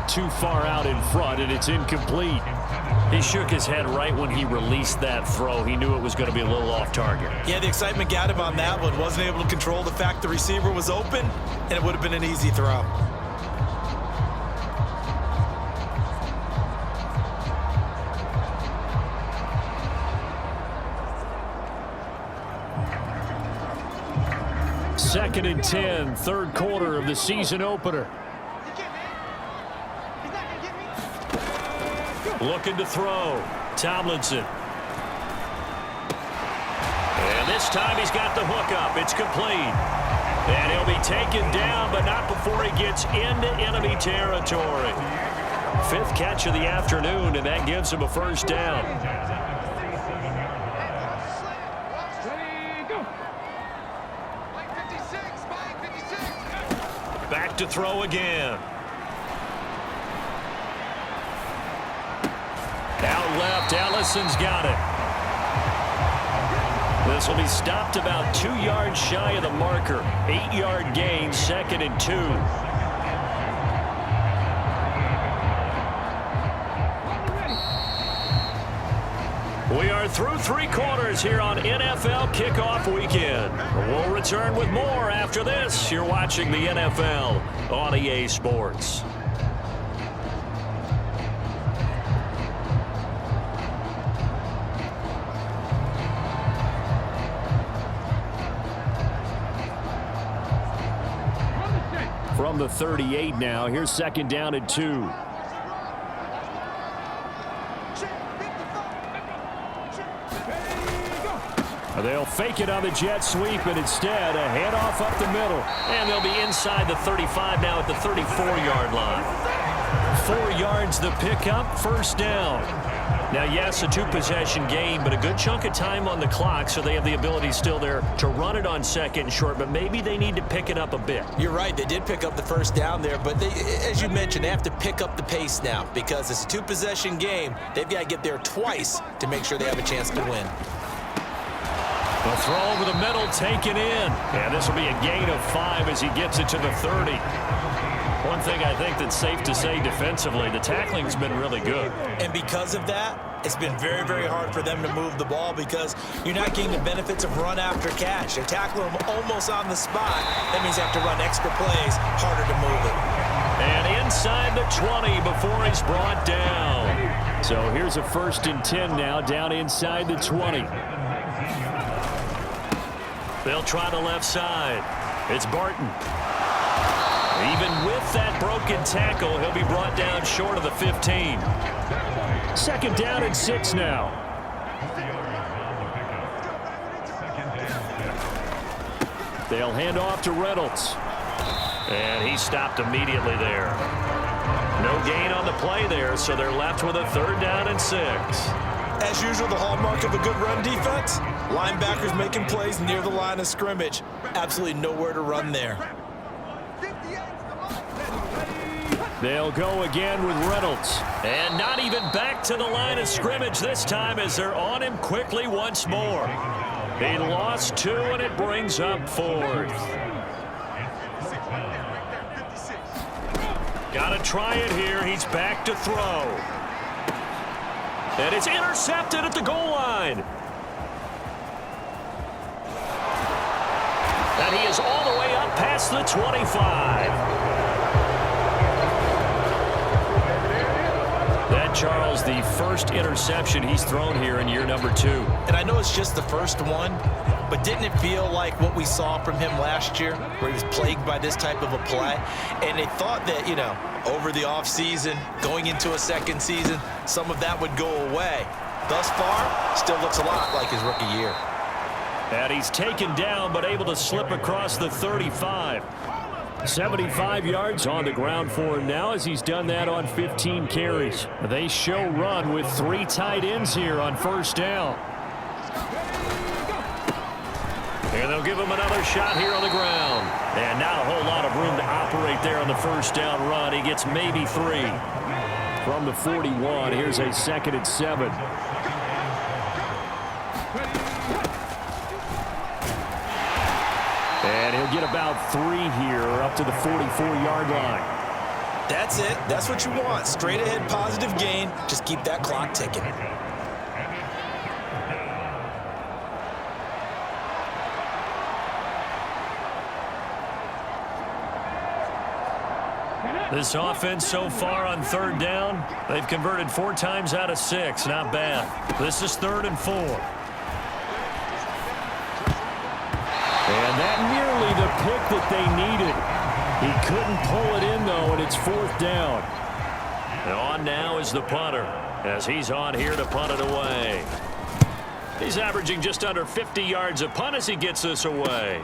bit too far out in front, and it's incomplete. He shook his head right when he released that throw. He knew it was going to be a little off target. Yeah, the excitement got him on that one. Wasn't able to control the fact the receiver was open, and it would have been an easy throw. Second and 10, third quarter of the season opener. Looking to throw. Tomlinson. And this time he's got the hook up. It's complete. And he'll be taken down, but not before he gets into enemy territory. Fifth catch of the afternoon, and that gives him a first down. Back to throw again. Out left, Ellison's got it. This will be stopped about 2 yards shy of the marker. 8-yard gain, second and 2. We are through 3 quarters here on NFL Kickoff Weekend. We'll return with more after this. You're watching the NFL on EA Sports. From the 38 now, here's second down and 2. They'll fake it on the jet sweep, and instead a handoff up the middle. And they'll be inside the 35 now at the 34-yard line. 4 yards the pickup, first down. Now, yes, a 2-possession game, but a good chunk of time on the clock, so they have the ability still there to run it on second and short, but maybe they need to pick it up a bit. You're right. They did pick up the first down there, but they, as you mentioned, they have to pick up the pace now because it's a 2-possession game. They've got to get there twice to make sure they have a chance to win. A throw over the middle, taken in. And this will be a gain of 5 as he gets it to the 30. One thing I think that's safe to say defensively, the tackling's been really good. And because of that, it's been very, very hard for them to move the ball because you're not getting the benefits of run after catch. They're tackling them almost on the spot. That means they have to run extra plays, harder to move it. And inside the 20 before he's brought down. So here's a first and 10 now, down inside the 20. They'll try the left side. It's Barton. Even with that broken tackle, he'll be brought down short of the 15. Second down and 6 now. They'll hand off to Reynolds. And he stopped immediately there. No gain on the play there, so they're left with a third down and 6. As usual, the hallmark of a good run defense, linebackers making plays near the line of scrimmage. Absolutely nowhere to run there. They'll go again with Reynolds. And not even back to the line of scrimmage this time as they're on him quickly once more. He lost 2, and it brings up 4th. Got to try it here. He's back to throw. And it's intercepted at the goal line. And he is all the way up past the 25. That, Charles, the first interception he's thrown here in year number 2. And I know it's just the first one, but didn't it feel like what we saw from him last year, where he was plagued by this type of a play? And they thought that, you know, over the offseason, going into a second season, some of that would go away. Thus far, still looks a lot like his rookie year. And he's taken down, but able to slip across the 35. 75 yards on the ground for him now as he's done that on 15 carries. They show run with 3 tight ends here on first down. And they'll give him another shot here on the ground. And not a whole lot of room to operate there on the first down run. He gets maybe 3. From the 41, here's a second and 7. And he'll get about 3 here up to the 44-yard line. That's it. That's what you want. Straight ahead, positive gain. Just keep that clock ticking. This offense so far on third down, they've converted 4 times out of 6. Not bad. This is 3rd and 4. And that nearly the pick that they needed. He couldn't pull it in, though, and it's 4th down. And on now is the punter, as he's on here to punt it away. He's averaging just under 50 yards a punt as he gets this away.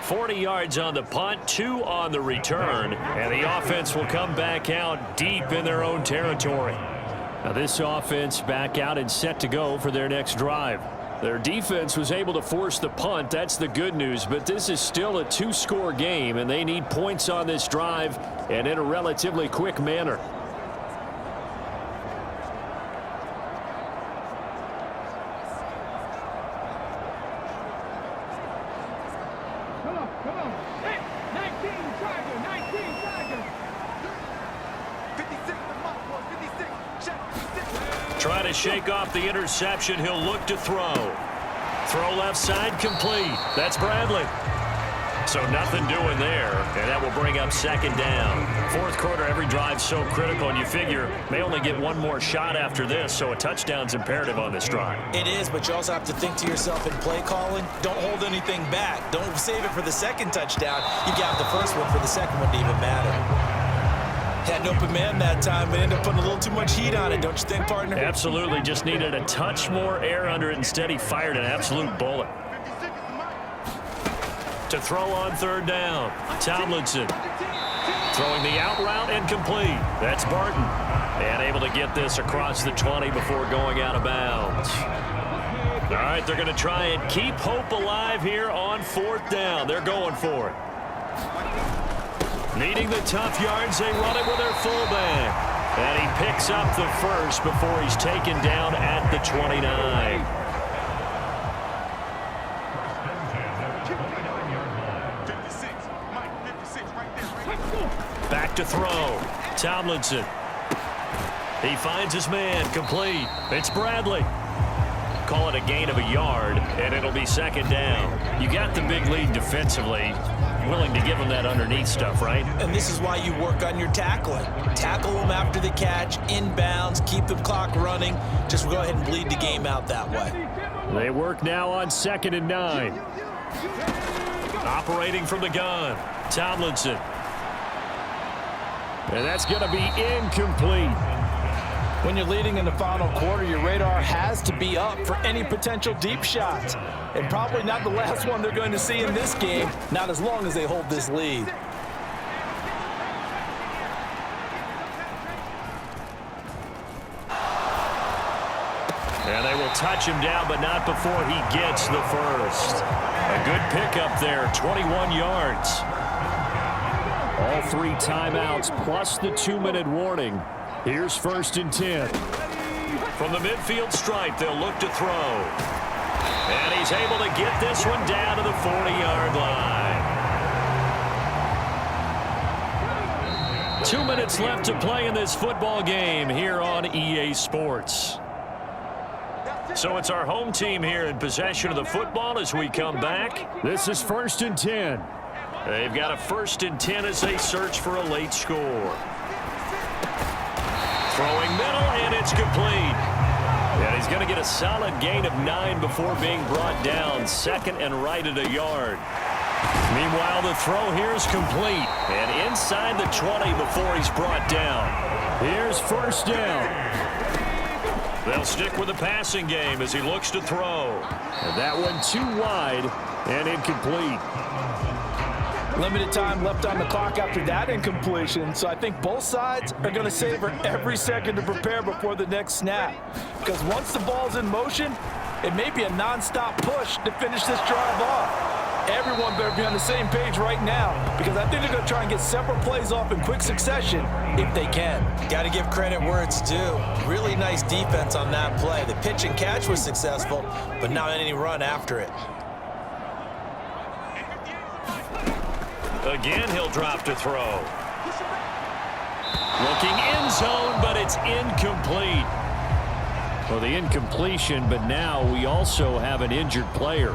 40 yards on the punt, 2 on the return, and the offense will come back out deep in their own territory. Now this offense back out and set to go for their next drive. Their defense was able to force the punt. That's the good news, but this is still a 2-score game, and they need points on this drive and in a relatively quick manner. Try to shake off the interception. He'll look to throw. Throw left side, complete. That's Bradley. So nothing doing there, and that will bring up 2nd down. 4th quarter, every drive so critical, and you figure they only get one more shot after this, so a touchdown's imperative on this drive. It is, but you also have to think to yourself in play calling, don't hold anything back. Don't save it for the 2nd touchdown. You got the first one for the 2nd one to even matter. Had an open man that time, but ended up putting a little too much heat on it, don't you think, partner? Absolutely. Just needed a touch more air under it. Instead, he fired an absolute bullet. To throw on 3rd down, Tomlinson. Throwing the out route and complete. That's Barton. And able to get this across the 20 before going out of bounds. All right, they're going to try and keep hope alive here on 4th down. They're going for it. Needing the tough yards, they run it with their fullback. And he picks up the first before he's taken down at the 29. Back to throw. Tomlinson. He finds his man, complete. It's Bradley. Call it a gain of a yard, and it'll be 2nd down. You got the big lead defensively. Willing to give them that underneath stuff, right? And this is why you work on your tackling. Tackle them after the catch, inbounds, keep the clock running. Just go ahead and bleed the game out that way. They work now on 2nd and 9. Operating from the gun, Tomlinson. And that's going to be incomplete. When you're leading in the final quarter, your radar has to be up for any potential deep shots. And probably not the last one they're going to see in this game, not as long as they hold this lead. And they will touch him down, but not before he gets the first. A good pickup there, 21 yards. All 3 timeouts plus the 2-minute warning. Here's 1st and 10. From the midfield stripe, they'll look to throw. And he's able to get this one down to the 40-yard line. 2 minutes left to play in this football game here on EA Sports. So it's our home team here in possession of the football as we come back. This is 1st and 10. They've got a 1st and 10 as they search for a late score. Throwing middle, and it's complete. And he's going to get a solid gain of 9 before being brought down. 2nd and right at a yard. Meanwhile, the throw here is complete. And inside the 20 before he's brought down. Here's 1st down. They'll stick with the passing game as he looks to throw. And that one too wide and incomplete. Limited time left on the clock after that incompletion, so I think both sides are going to savor every second to prepare before the next snap. Because once the ball's in motion, it may be a non-stop push to finish this drive off. Everyone better be on the same page right now, because I think they're going to try and get several plays off in quick succession if they can. Got to give credit where it's due. Really nice defense on that play. The pitch and catch was successful, but not any run after it. Again, he'll drop to throw. Looking end zone, but it's incomplete. Well, the incompletion, but now we also have an injured player.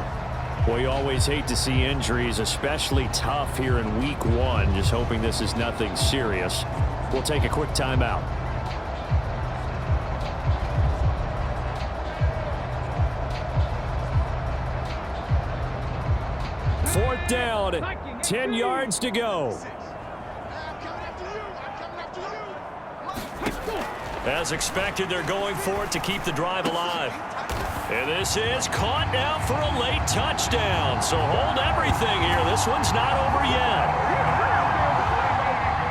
Well, you always hate to see injuries, especially tough here in week 1. Just hoping this is nothing serious. We'll take a quick timeout. Fourth down, 10 yards to go. As expected, they're going for it to keep the drive alive. And this is caught now for a late touchdown. So hold everything here. This one's not over yet.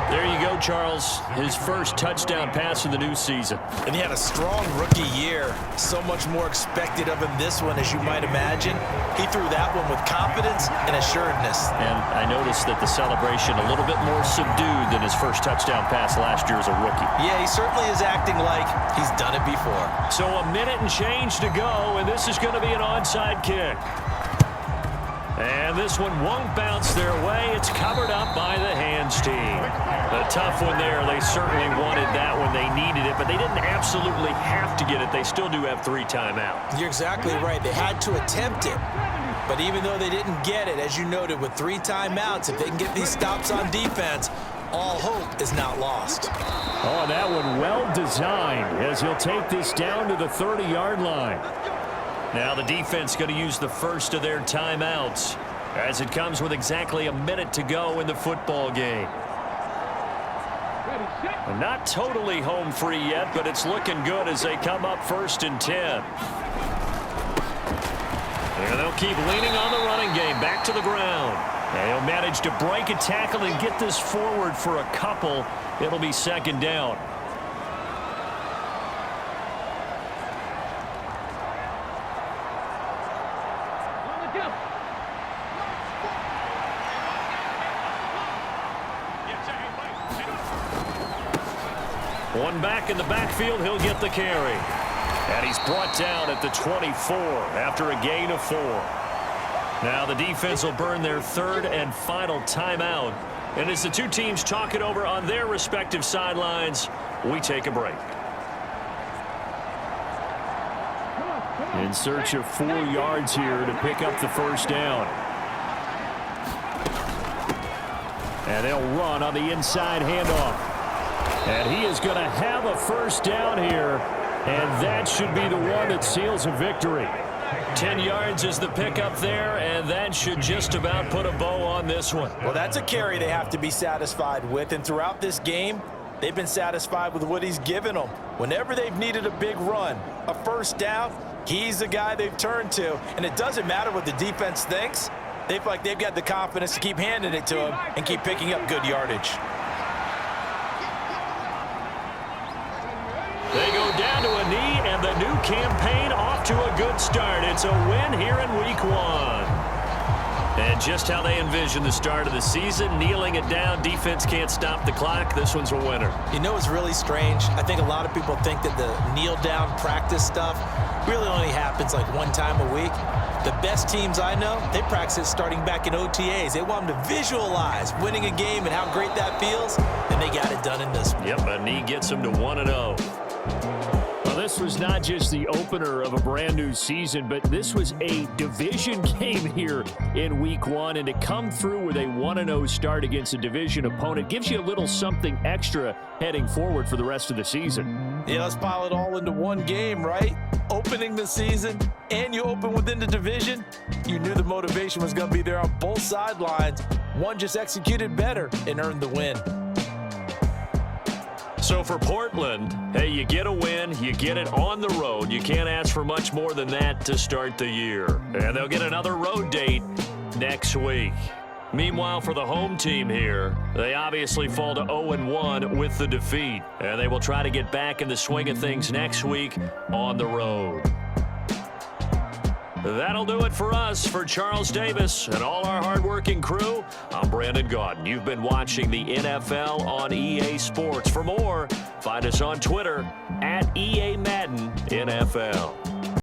There you go, Charles. His first touchdown pass of the new season. And he had a strong rookie year. So much more expected of him this one, as you might imagine. He threw that one with confidence and assuredness. And I noticed that the celebration a little bit more subdued than his first touchdown pass last year as a rookie. Yeah, he certainly is acting like he's done it before. So a minute and change to go, and this is going to be an onside kick. And this one won't bounce their way. It's covered up by the hands team. A tough one there. They certainly wanted that when they needed it, but they didn't absolutely have to get it. They still do have 3 timeouts. You're exactly right. They had to attempt it. But even though they didn't get it, as you noted, with 3 timeouts, if they can get these stops on defense, all hope is not lost. Oh, that one well designed as he'll take this down to the 30-yard line. Now the defense going to use the first of their timeouts as it comes with exactly a minute to go in the football game. Not totally home free yet, but it's looking good as they come up 1st and 10. And they'll keep leaning on the running game. Back to the ground. And he'll manage to break a tackle and get this forward for a couple. It'll be 2nd down. One back in the backfield, he'll get the carry. And he's brought down at the 24 after a gain of 4. Now the defense will burn their 3rd and final timeout. And as the two teams talk it over on their respective sidelines, we take a break. In search of 4 yards here to pick up the 1st down. And they'll run on the inside handoff. And he is going to have a 1st down here, and that should be the one that seals a victory. 10 yards is the pickup there, and that should just about put a bow on this one. Well, that's a carry they have to be satisfied with, and throughout this game, they've been satisfied with what he's given them. Whenever they've needed a big run, a 1st down, he's the guy they've turned to, and it doesn't matter what the defense thinks. They feel like they've got the confidence to keep handing it to him and keep picking up good yardage. They go down to a knee, and the new campaign off to a good start. It's a win here in week 1. And just how they envision the start of the season, kneeling it down, defense can't stop the clock. This one's a winner. You know, it's really strange. I think a lot of people think that the kneel-down practice stuff really only happens like 1 time a week. The best teams I know, they practice it starting back in OTAs. They want them to visualize winning a game and how great that feels, and they got it done in this one. Yep, a knee gets them to 1-0. Well, this was not just the opener of a brand new season, but this was a division game here in week 1, and to come through with a 1-0 start against a division opponent gives you a little something extra heading forward for the rest of the season. Yeah, let's pile it all into one game, right? Opening the season, and you open within the division. You knew the motivation was going to be there on both sidelines. One just executed better and earned the win. So for Portland, hey, you get a win, you get it on the road. You can't ask for much more than that to start the year. And they'll get another road date next week. Meanwhile, for the home team here, they obviously fall to 0-1 with the defeat. And they will try to get back in the swing of things next week on the road. That'll do it for us. For Charles Davis and all our hardworking crew, I'm Brandon Gaudin. You've been watching the NFL on EA Sports. For more, find us on Twitter @EA Madden NFL.